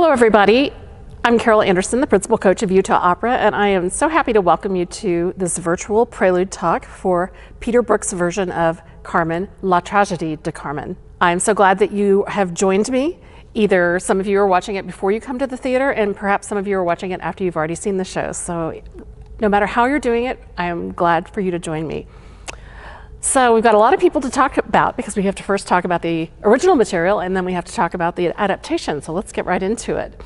Hello everybody, I'm Carol Anderson, the principal coach of Utah Opera, and I am so happy to welcome you to this virtual prelude talk for Peter Brook's version of Carmen, La Tragédie de Carmen. I'm so glad that you have joined me. Either some of you are watching it before you come to the theater, and perhaps some of you are watching it after you've already seen the show. So no matter how you're doing it, I am glad for you to join me. So we've got a lot of people to talk about because we have to first talk about the original material and then we have to talk about the adaptation. So let's get right into it.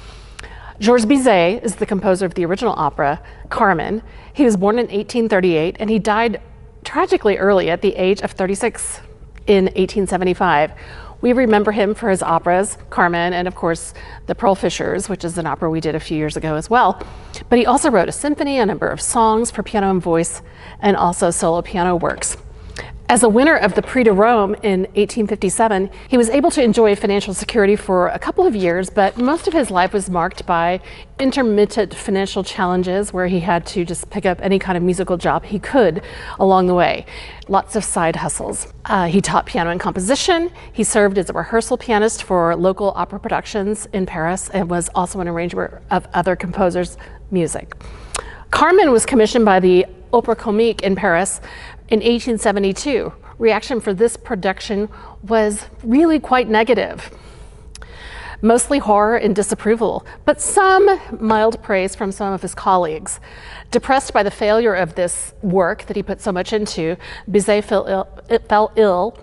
Georges Bizet is the composer of the original opera, Carmen. He was born in 1838 and he died tragically early at the age of 36 in 1875. We remember him for his operas, Carmen, and of course, The Pearl Fishers, which is an opera we did a few years ago as well. But he also wrote a symphony, a number of songs for piano and voice, and also solo piano works. As a winner of the Prix de Rome in 1857, he was able to enjoy financial security for a couple of years, but most of his life was marked by intermittent financial challenges where he had to just pick up any kind of musical job he could along the way. Lots of side hustles. He taught piano and composition. He served as a rehearsal pianist for local opera productions in Paris and was also an arranger of other composers' music. Carmen was commissioned by the Opéra Comique in Paris in 1872. Reaction for this production was really quite negative. Mostly horror and disapproval, but some mild praise from some of his colleagues. Depressed by the failure of this work that he put so much into, Bizet fell ill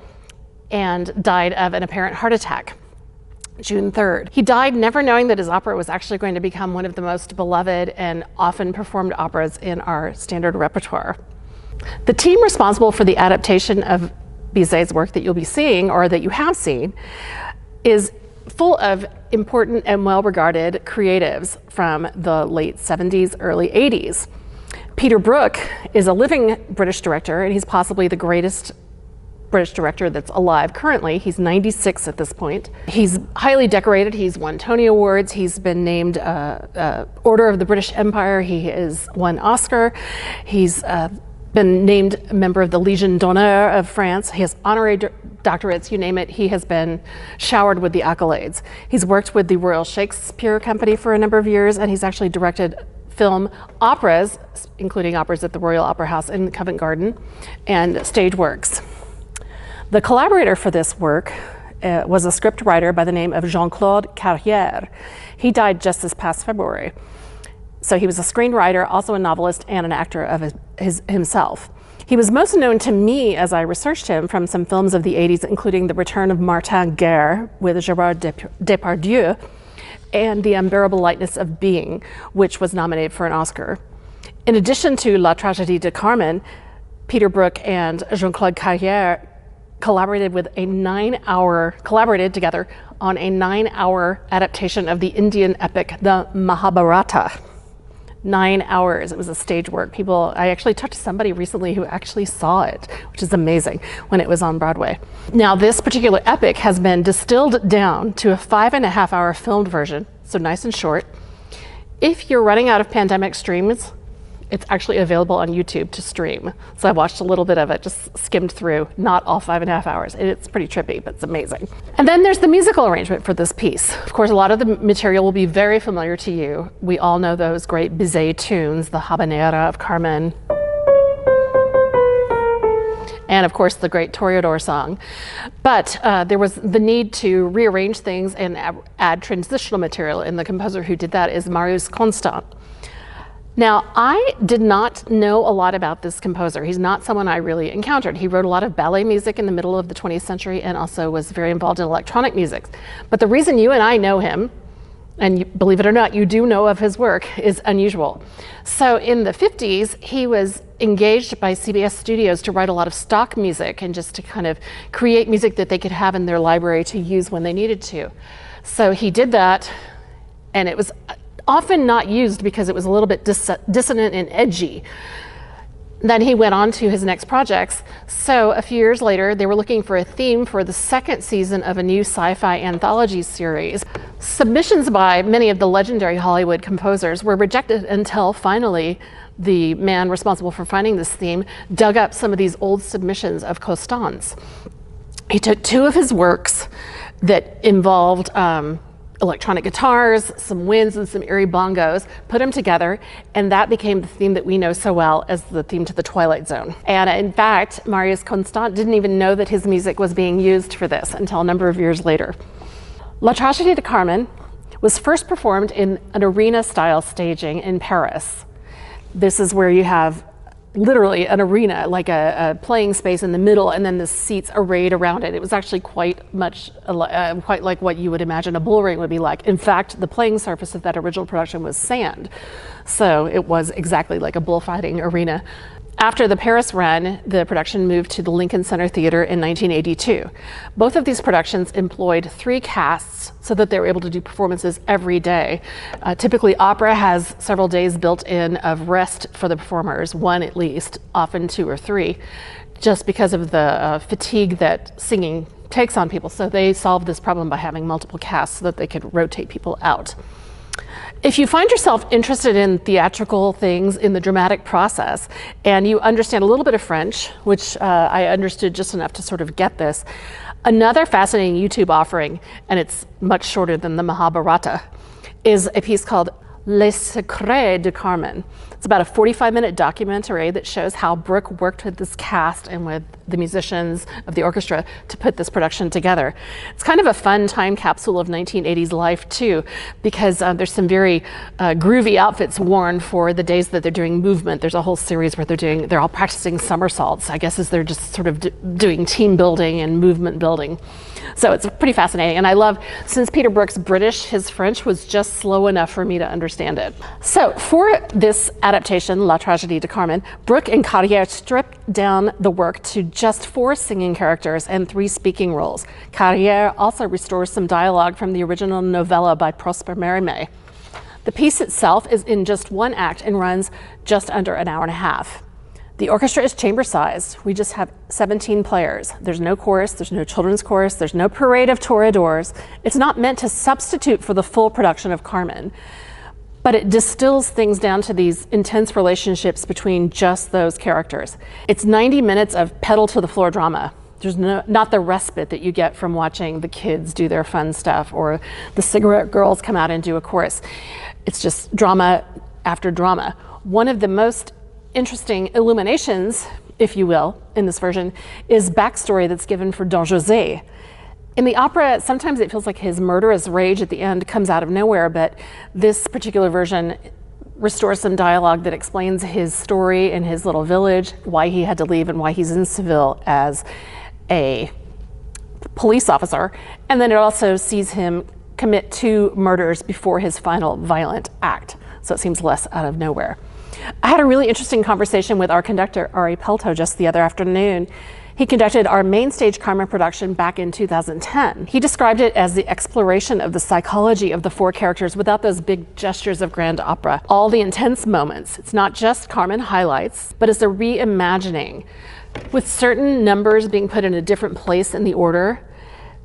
and died of an apparent heart attack. June 3rd. He died never knowing that his opera was actually going to become one of the most beloved and often performed operas in our standard repertoire. The team responsible for the adaptation of Bizet's work that you'll be seeing, or that you have seen, is full of important and well-regarded creatives from the late 70s, early 80s. Peter Brook is a living British director, and he's possibly the greatest British director that's alive currently. He's 96 at this point. He's highly decorated. He's won Tony Awards. He's been named Order of the British Empire. He has won Oscar. He's been named a member of the Légion d'honneur of France. He has honorary doctorates, you name it. He has been showered with the accolades. He's worked with the Royal Shakespeare Company for a number of years, and he's actually directed film operas, including operas at the Royal Opera House in Covent Garden, and stage works. The collaborator for this work was a script writer by the name of Claude. He died just this past February. So he was a screenwriter, also a novelist, and an actor of himself. He was most known to me as I researched him from some films of the 80s, including The Return of Martin Guerre with Gérard Depardieu and The Unbearable Lightness of Being, which was nominated for an Oscar. In addition to La Tragédie de Carmen, Peter Brook and Jean-Claude Carrière collaborated together on a 9-hour adaptation of the Indian epic, the Mahabharata. 9 hours. It was a stage work. I actually talked to somebody recently who actually saw it, which is amazing, when it was on Broadway. Now, this particular epic has been distilled down to a 5.5-hour filmed version, so nice and short. If you're running out of pandemic streams, it's actually available on YouTube to stream. So I watched a little bit of it, just skimmed through, not all 5.5 hours. It's pretty trippy, but it's amazing. And then there's the musical arrangement for this piece. Of course, a lot of the material will be very familiar to you. We all know those great Bizet tunes, the Habanera of Carmen, and of course the great Toyotaro song. But there was the need to rearrange things and add transitional material, and the composer who did that is Marius Constant. Now, I did not know a lot about this composer. He's not someone I really encountered. He wrote a lot of ballet music in the middle of the 20th century and also was very involved in electronic music. But the reason you and I know him, and believe it or not, you do know of his work, is unusual. So in the 50s, he was engaged by CBS Studios to write a lot of stock music and just to kind of create music that they could have in their library to use when they needed to. So he did that, and it was often not used because it was a little bit dissonant and edgy. Then he went on to his next projects. So a few years later, they were looking for a theme for the second season of a new sci-fi anthology series. Submissions by many of the legendary Hollywood composers were rejected until finally the man responsible for finding this theme dug up some of these old submissions of Constance. He took two of his works that involved electronic guitars, some winds, and some eerie bongos, put them together, and that became the theme that we know so well as the theme to the Twilight Zone. And in fact, Marius Constant didn't even know that his music was being used for this until a number of years later. La Tragédie de Carmen was first performed in an arena-style staging in Paris. This is where you have literally an arena, like a playing space in the middle, and then the seats arrayed around it. It was actually quite like what you would imagine a bull ring would be like. In fact, the playing surface of that original production was sand, so it was exactly like a bullfighting arena. After the Paris run, the production moved to the Lincoln Center Theater in 1982. Both of these productions employed 3 casts so that they were able to do performances every day. Typically, opera has several days built in of rest for the performers, 1 at least, often 2 or 3, just because of the fatigue that singing takes on people. So they solved this problem by having multiple casts so that they could rotate people out. If you find yourself interested in theatrical things in the dramatic process, and you understand a little bit of French, which I understood just enough to sort of get this, another fascinating YouTube offering, and it's much shorter than the Mahabharata, is a piece called Les Secrets de Carmen. It's about a 45-minute documentary that shows how Brook worked with this cast and with the musicians of the orchestra to put this production together. It's kind of a fun time capsule of 1980s life too, because there's some very groovy outfits worn for the days that they're doing movement. There's a whole series where they're all practicing somersaults, I guess, as they're just sort of doing team building and movement building. So it's pretty fascinating, and I love, since Peter Brook's British, his French was just slow enough for me to understand it. So for this adaptation, La Tragédie de Carmen, Brook and Carrière stripped down the work to just 4 singing characters and 3 speaking roles. Carrière also restores some dialogue from the original novella by Prosper Mérimée. The piece itself is in just 1 act and runs just under an hour and a half. The orchestra is chamber-sized. We just have 17 players. There's no chorus, there's no children's chorus, there's no parade of toreadors. It's not meant to substitute for the full production of Carmen, but it distills things down to these intense relationships between just those characters. It's 90 minutes of pedal-to-the-floor drama. There's not the respite that you get from watching the kids do their fun stuff or the cigarette girls come out and do a chorus. It's just drama after drama. One of the most interesting illuminations, if you will, in this version is backstory that's given for Don José. In the opera, sometimes it feels like his murderous rage at the end comes out of nowhere, but this particular version restores some dialogue that explains his story in his little village, why he had to leave and why he's in Seville as a police officer. And then it also sees him commit 2 murders before his final violent act. So it seems less out of nowhere. I had a really interesting conversation with our conductor, Ari Pelto, just the other afternoon. He conducted our main stage Carmen production back in 2010. He described it as the exploration of the psychology of the 4 characters without those big gestures of grand opera. All the intense moments. It's not just Carmen highlights, but it's a reimagining. With certain numbers being put in a different place in the order,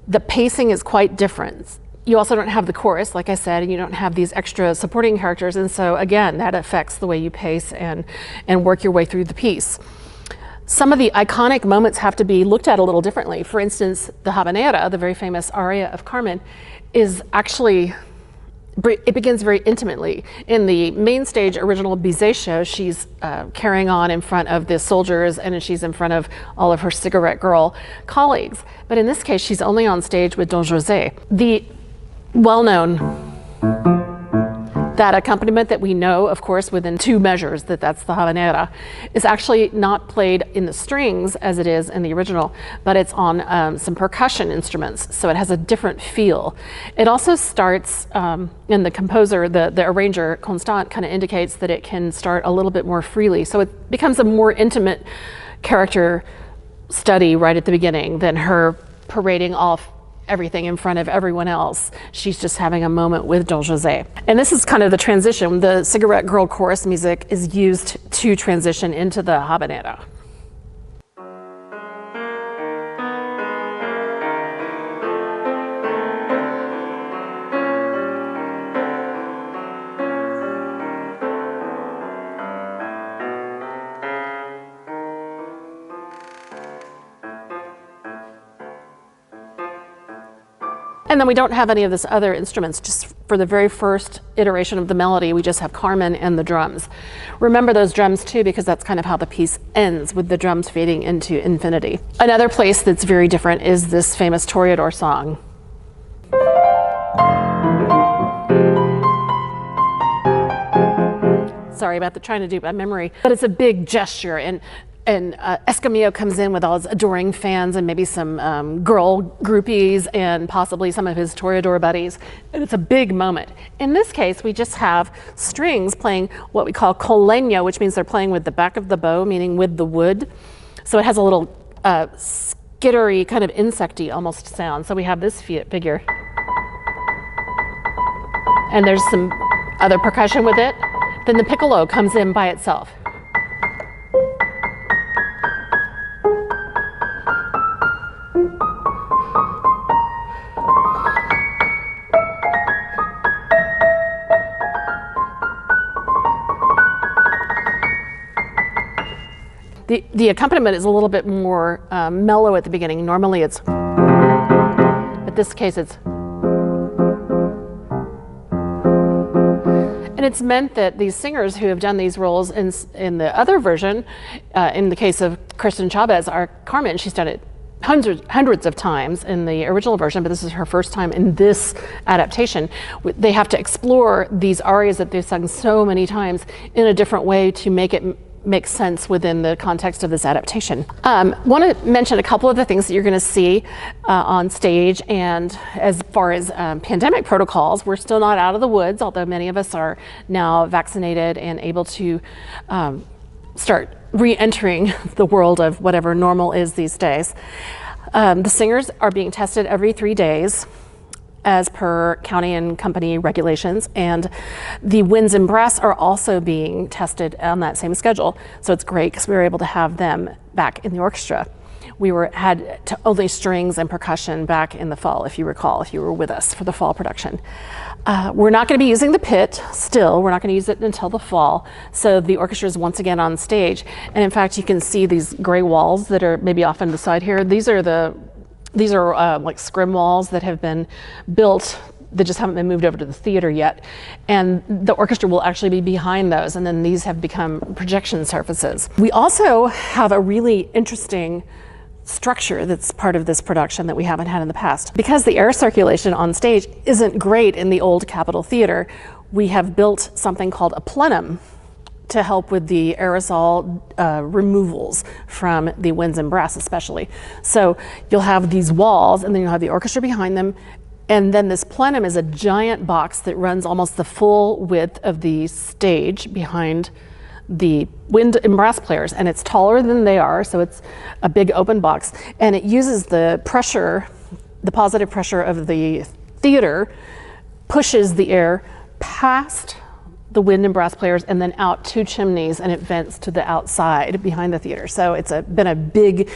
the pacing is quite different. You also don't have the chorus, like I said, and you don't have these extra supporting characters, and so again, that affects the way you pace and work your way through the piece. Some of the iconic moments have to be looked at a little differently. For instance, the Habanera, the very famous aria of Carmen, is actually, it begins very intimately. In the main stage original Bizet show, she's carrying on in front of the soldiers and she's in front of all of her cigarette girl colleagues. But in this case, she's only on stage with Don José. The well-known, that accompaniment that we know, of course, within 2 measures, that's the Habanera, is actually not played in the strings as it is in the original, but it's on some percussion instruments, so it has a different feel. It also starts, and the composer, the arranger, Constant, kind of indicates that it can start a little bit more freely, so it becomes a more intimate character study right at the beginning than her parading off everything in front of everyone else. She's just having a moment with Don José. And this is kind of the transition. The cigarette girl chorus music is used to transition into the Habanera. And then we don't have any of this other instruments. Just for the very first iteration of the melody, we just have Carmen and the drums. Remember those drums too, because that's kind of how the piece ends, with the drums fading into infinity. Another place that's very different is this famous Toreador song. Sorry about trying to do by memory, but it's a big gesture, and Escamillo comes in with all his adoring fans and maybe some girl groupies and possibly some of his Toreador buddies, and it's a big moment. In this case, we just have strings playing what we call col legno, which means they're playing with the back of the bow, meaning with the wood. So it has a little skittery, kind of insecty almost sound. So we have this figure. And there's some other percussion with it. Then the piccolo comes in by itself. The accompaniment is a little bit more mellow at the beginning. Normally it's, in this case it's, and it's meant that these singers who have done these roles in the other version, in the case of Kristen Chavez, our Carmen, she's done it hundreds of times in the original version, but this is her first time in this adaptation. They have to explore these arias that they've sung so many times in a different way to make it make sense within the context of this adaptation. Want to mention a couple of the things that you're going to see on stage, and as far as pandemic protocols, we're still not out of the woods, although many of us are now vaccinated and able to start re-entering the world of whatever normal is these days. The singers are being tested every 3 days as per county and company regulations, and the winds and brass are also being tested on that same schedule. So it's great because we were able to have them back in the orchestra. We had only strings and percussion back in the fall, if you recall, if you were with us for the fall production. We're not going to be using the pit still. We're not going to use it until the fall. So the orchestra is once again on stage. And in fact, you can see these gray walls that are maybe off on the side here. These are like scrim walls that have been built that just haven't been moved over to the theater yet. And the orchestra will actually be behind those, and then these have become projection surfaces. We also have a really interesting structure that's part of this production that we haven't had in the past. Because the air circulation on stage isn't great in the old Capitol Theater, we have built something called a plenum to help with the aerosol removals from the winds and brass especially. So you'll have these walls, and then you'll have the orchestra behind them, and then this plenum is a giant box that runs almost the full width of the stage behind the wind and brass players, and it's taller than they are, so it's a big open box, and it uses the pressure, the positive pressure of the theater, pushes the air past the wind and brass players and then out 2 chimneys, and it vents to the outside behind the theater. So it's been a big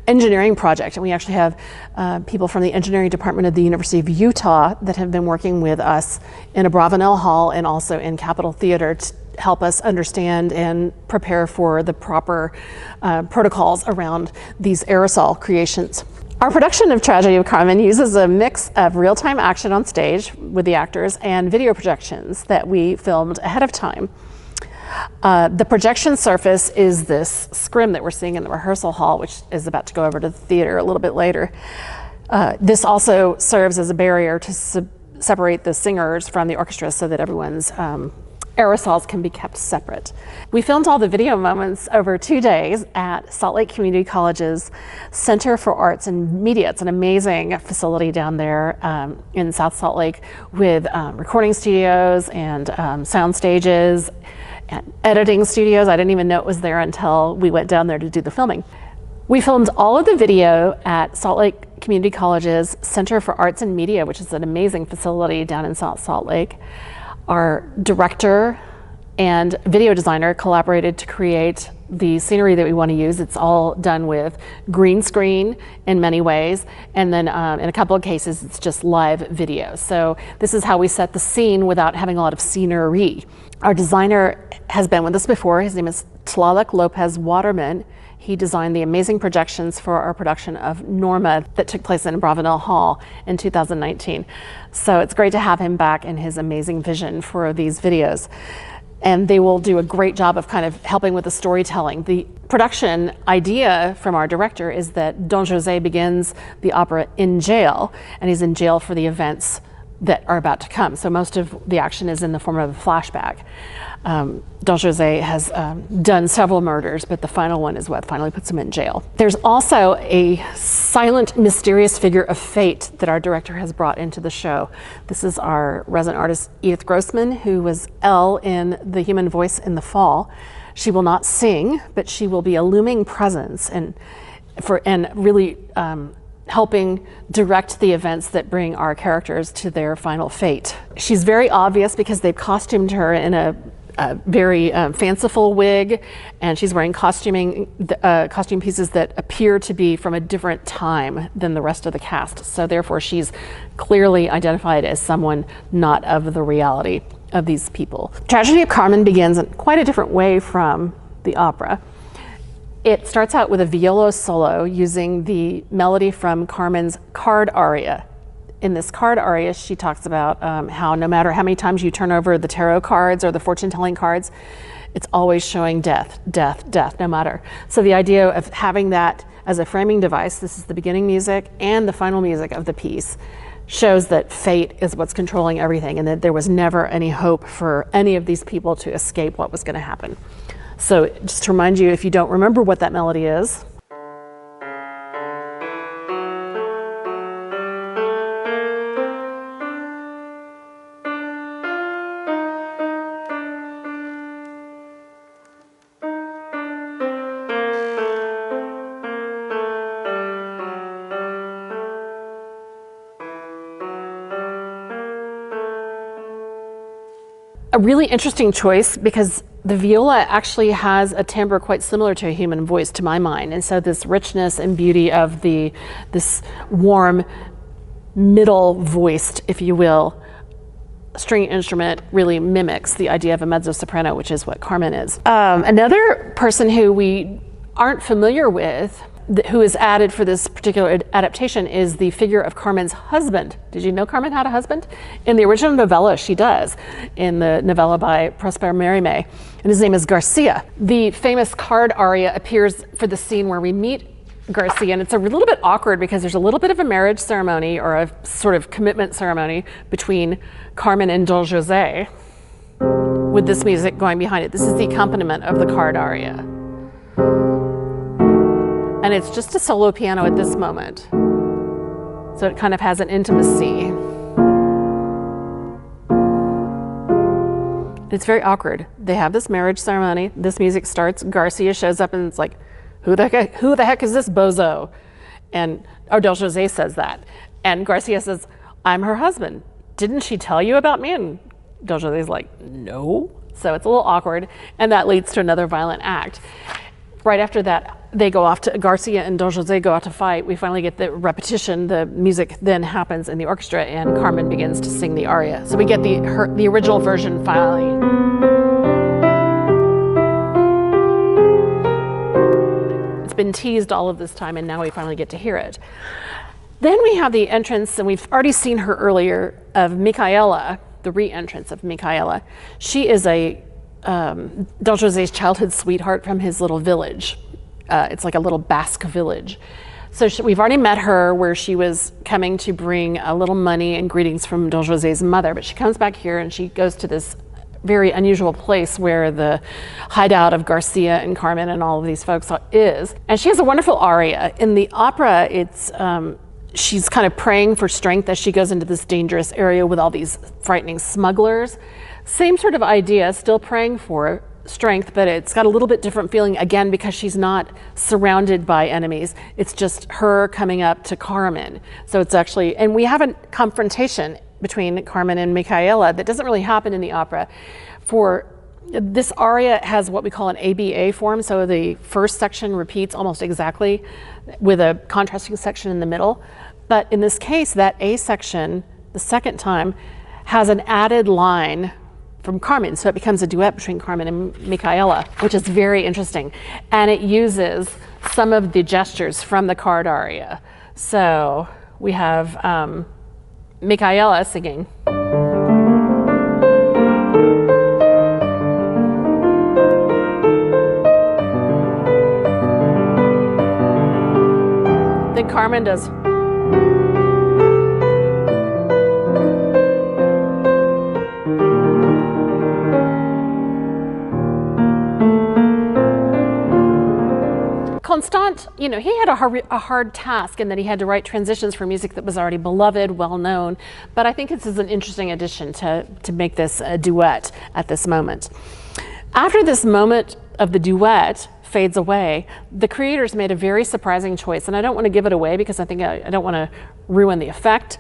engineering project, and we actually have people from the engineering department of the University of Utah that have been working with us in Abravanel Hall and also in Capitol Theater to help us understand and prepare for the proper protocols around these aerosol creations. Our production of Tragedy of Carmen uses a mix of real-time action on stage with the actors and video projections that we filmed ahead of time. The projection surface is this scrim that we're seeing in the rehearsal hall, which is about to go over to the theater a little bit later. This also serves as a barrier to separate the singers from the orchestra so that everyone's aerosols can be kept separate. We filmed all the video moments over 2 days at Salt Lake Community College's Center for Arts and Media. It's an amazing facility down there in South Salt Lake with recording studios and sound stages and editing studios. I didn't even know it was there until we went down there to do the filming. We filmed all of the video at Salt Lake Community College's Center for Arts and Media, which is an amazing facility down in South Salt Lake. Our director and video designer collaborated to create the scenery that we want to use. It's all done with green screen in many ways, and then in a couple of cases it's just live video. So this is how we set the scene without having a lot of scenery. Our designer has been with us before. His name is Tlaloc Lopez Waterman. He designed the amazing projections for our production of Norma that took place in Bravenel Hall in 2019. So it's great to have him back and his amazing vision for these videos. And they will do a great job of kind of helping with the storytelling. The production idea from our director is that Don José begins the opera in jail, and he's in jail for the events that are about to come. So most of the action is in the form of a flashback. Don José has done several murders, but the final one is what finally puts him in jail. There's also a silent, mysterious figure of fate that our director has brought into the show. This is our resident artist, Edith Grossman, who was Elle in The Human Voice in the Fall. She will not sing, but she will be a looming presence and really helping direct the events that bring our characters to their final fate. She's very obvious because they've costumed her in a very fanciful wig, and she's wearing costume pieces that appear to be from a different time than the rest of the cast. So therefore she's clearly identified as someone not of the reality of these people. Tragedy of Carmen begins in quite a different way from the opera. It starts out with a viola solo using the melody from Carmen's card aria. In this card aria, she talks about how no matter how many times you turn over the tarot cards or the fortune-telling cards, it's always showing death, death, death, no matter. So the idea of having that as a framing device, this is the beginning music and the final music of the piece, shows that fate is what's controlling everything and that there was never any hope for any of these people to escape what was going to happen. So just to remind you, if you don't remember what that melody is, a really interesting choice because the viola actually has a timbre quite similar to a human voice, to my mind. And so this richness and beauty of this warm, middle-voiced, if you will, string instrument really mimics the idea of a mezzo-soprano, which is what Carmen is. Another person who we aren't familiar with, who is added for this particular adaptation, is the figure of Carmens' husband. Did you know Carmen had a husband? In the original novella, she does, in the novella by Prosper Mérimée, and his name is Garcia. The famous card aria appears for the scene where we meet Garcia, and it's a little bit awkward because there's a little bit of a marriage ceremony or a sort of commitment ceremony between Carmen and Don José, with this music going behind it. This is the accompaniment of the card aria. And it's just a solo piano at this moment. So it kind of has an intimacy. It's very awkward. They have this marriage ceremony, this music starts, Garcia shows up and it's like, who the heck is this bozo? And Don José says that. And Garcia says, I'm her husband. Didn't she tell you about me? And Don José's like, no. So it's a little awkward, and that leads to another violent act. Right after that, they go off to, Garcia and Don José go out to fight. We finally get the repetition. The music then happens in the orchestra, and Carmen begins to sing the aria. So we get the original version finally. It's been teased all of this time, and now we finally get to hear it. Then we have the entrance, and we've already seen her earlier, of Micaela, the re-entrance of Micaela. She is Don José's childhood sweetheart from his little village. It's like a little Basque village. So we've already met her where she was coming to bring a little money and greetings from Don José's mother, but she comes back here and she goes to this very unusual place where the hideout of Garcia and Carmen and all of these folks is. And she has a wonderful aria. In the opera, she's kind of praying for strength as she goes into this dangerous area with all these frightening smugglers. Same sort of idea, still praying for strength, but it's got a little bit different feeling, again, because she's not surrounded by enemies. It's just her coming up to Carmen. So it's actually, and we have a confrontation between Carmen and Micaela that doesn't really happen in the opera. For this aria has what we call an ABA form, so the first section repeats almost exactly with a contrasting section in the middle. But in this case, that A section, the second time, has an added line from Carmen. So it becomes a duet between Carmen and Michaela, which is very interesting. And it uses some of the gestures from the card aria. So we have Michaela singing. Then Carmen does. Constant, you know, he had a hard task in that he had to write transitions for music that was already beloved, well known, but I think this is an interesting addition to make this a duet at this moment. After this moment of the duet fades away, the creators made a very surprising choice, and I don't want to give it away because I think I don't want to ruin the effect,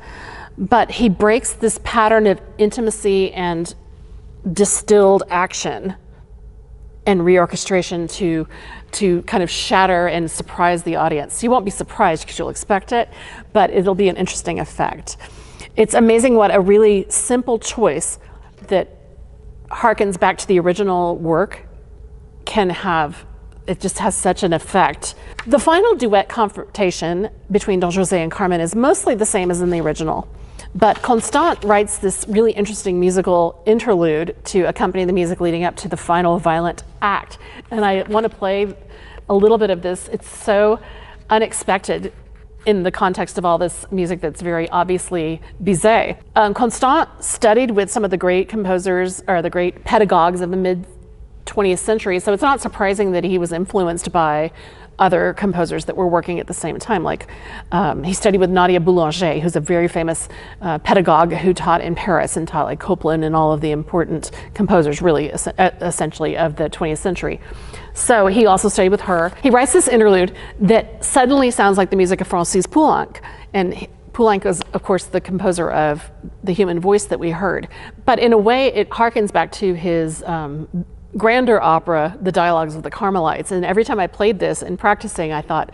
but he breaks this pattern of intimacy and distilled action and reorchestration to kind of shatter and surprise the audience. You won't be surprised because you'll expect it, but it'll be an interesting effect. It's amazing what a really simple choice that harkens back to the original work can have. It just has such an effect. The final duet confrontation between Don José and Carmen is mostly the same as in the original. But Constant writes this really interesting musical interlude to accompany the music leading up to the final violent act. And I want to play a little bit of this. It's so unexpected in the context of all this music that's very obviously Bizet. Constant studied with some of the great composers or the great pedagogues of the mid-20th century, so it's not surprising that he was influenced by other composers that were working at the same time. Like he studied with Nadia Boulanger, who's a very famous pedagogue who taught in Paris and taught like Copland and all of the important composers really essentially of the 20th century. So he also studied with her. He writes this interlude that suddenly sounds like the music of Francis Poulenc. And Poulenc is, of course, the composer of The Human Voice that we heard. But in a way, it harkens back to his grander opera, The Dialogues of the Carmelites. And every time I played this in practicing, I thought,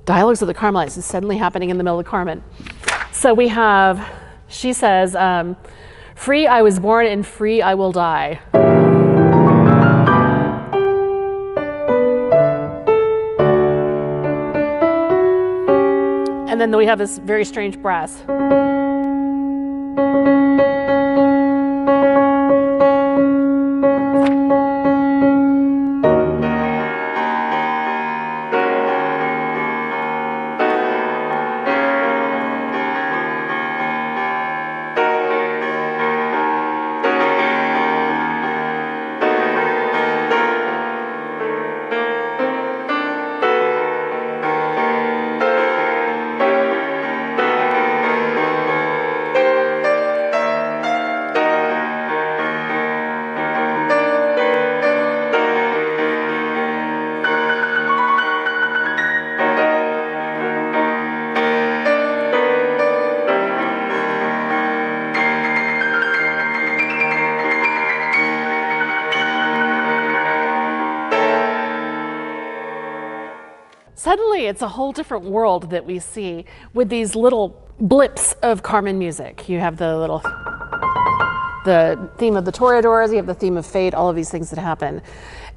Dialogues of the Carmelites is suddenly happening in the middle of Carmen. So we have, she says, free I was born and free I will die. And then we have this very strange brass. Suddenly, it's a whole different world that we see with these little blips of Carmen music. You have the theme of the Toreadors, you have the theme of fate, all of these things that happen.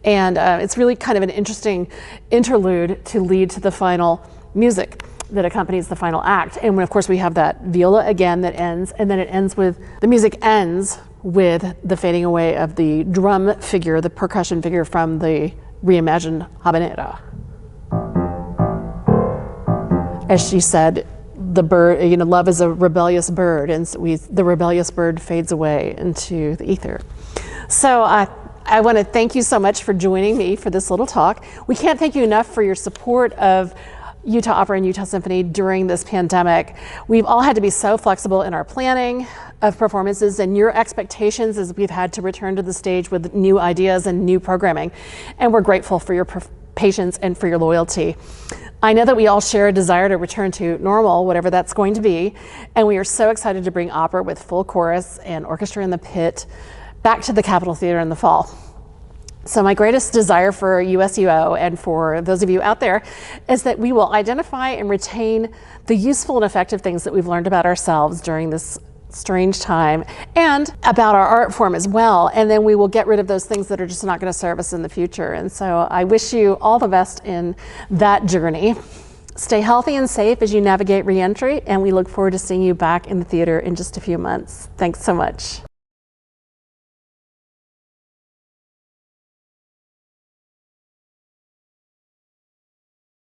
And it's really kind of an interesting interlude to lead to the final music that accompanies the final act. And of course, we have that viola again that ends, and then it ends with, the music ends with the fading away of the drum figure, the percussion figure from the reimagined Habanera. As she said, the bird, you know, love is a rebellious bird, and so the rebellious bird fades away into the ether. So I want to thank you so much for joining me for this little talk. We can't thank you enough for your support of Utah Opera and Utah Symphony during this pandemic. We've all had to be so flexible in our planning of performances and your expectations as we've had to return to the stage with new ideas and new programming. And we're grateful for your patience and for your loyalty. I know that we all share a desire to return to normal, whatever that's going to be, and we are so excited to bring opera with full chorus and orchestra in the pit back to the Capitol Theater in the fall. So my greatest desire for USUO and for those of you out there is that we will identify and retain the useful and effective things that we've learned about ourselves during this strange time, and about our art form as well. And then we will get rid of those things that are just not going to serve us in the future. And so I wish you all the best in that journey. Stay healthy and safe as you navigate reentry, and we look forward to seeing you back in the theater in just a few months. Thanks so much.